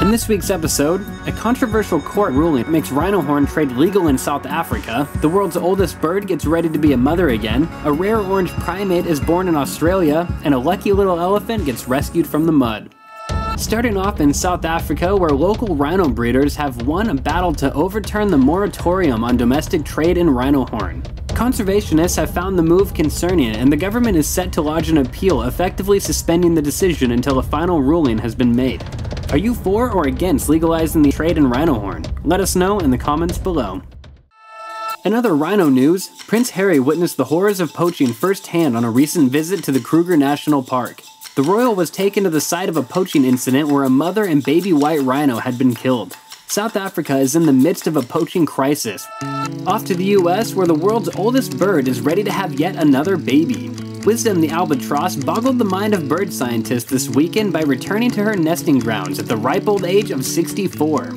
In this week's episode, a controversial court ruling makes rhino horn trade legal in South Africa, the world's oldest bird gets ready to be a mother again, a rare orange primate is born in Australia, and a lucky little elephant gets rescued from the mud. Starting off in South Africa, where local rhino breeders have won a battle to overturn the moratorium on domestic trade in rhino horn. Conservationists have found the move concerning, and the government is set to lodge an appeal effectively suspending the decision until a final ruling has been made. Are you for or against legalizing the trade in rhino horn? Let us know in the comments below. In other rhino news, Prince Harry witnessed the horrors of poaching firsthand on a recent visit to the Kruger National Park. The royal was taken to the site of a poaching incident where a mother and baby white rhino had been killed. South Africa is in the midst of a poaching crisis. Off to the US, where the world's oldest bird is ready to have yet another baby. Wisdom the albatross boggled the mind of bird scientists this weekend by returning to her nesting grounds at the ripe old age of 64.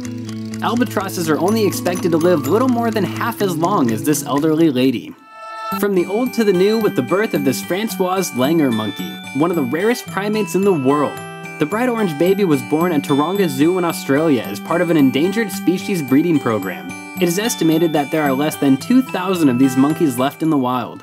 Albatrosses are only expected to live little more than half as long as this elderly lady. From the old to the new with the birth of this Francoise Langer monkey, one of the rarest primates in the world. The bright orange baby was born at Taronga Zoo in Australia as part of an endangered species breeding program. It is estimated that there are less than 2,000 of these monkeys left in the wild.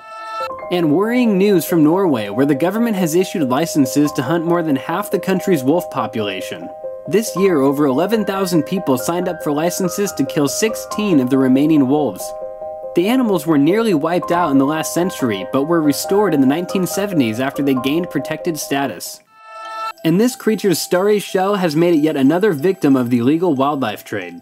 And worrying news from Norway, where the government has issued licenses to hunt more than half the country's wolf population. This year, over 11,000 people signed up for licenses to kill 16 of the remaining wolves. The animals were nearly wiped out in the last century, but were restored in the 1970s after they gained protected status. And this creature's starry shell has made it yet another victim of the illegal wildlife trade.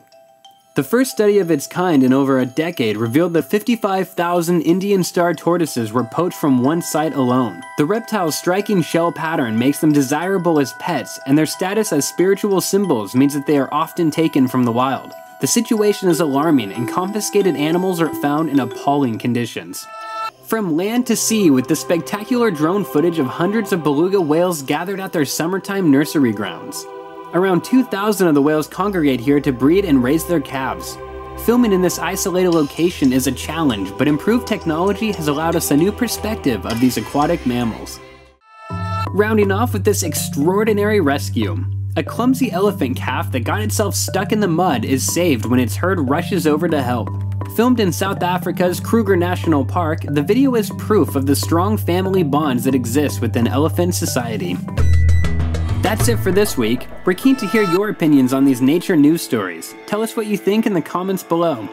The first study of its kind in over a decade revealed that 55,000 Indian star tortoises were poached from one site alone. The reptile's striking shell pattern makes them desirable as pets, and their status as spiritual symbols means that they are often taken from the wild. The situation is alarming, and confiscated animals are found in appalling conditions. From land to sea, with the spectacular drone footage of hundreds of beluga whales gathered at their summertime nursery grounds. Around 2,000 of the whales congregate here to breed and raise their calves. Filming in this isolated location is a challenge, but improved technology has allowed us a new perspective of these aquatic mammals. Rounding off with this extraordinary rescue. A clumsy elephant calf that got itself stuck in the mud is saved when its herd rushes over to help. Filmed in South Africa's Kruger National Park, the video is proof of the strong family bonds that exist within elephant society. That's it for this week. We're keen to hear your opinions on these nature news stories. Tell us what you think in the comments below.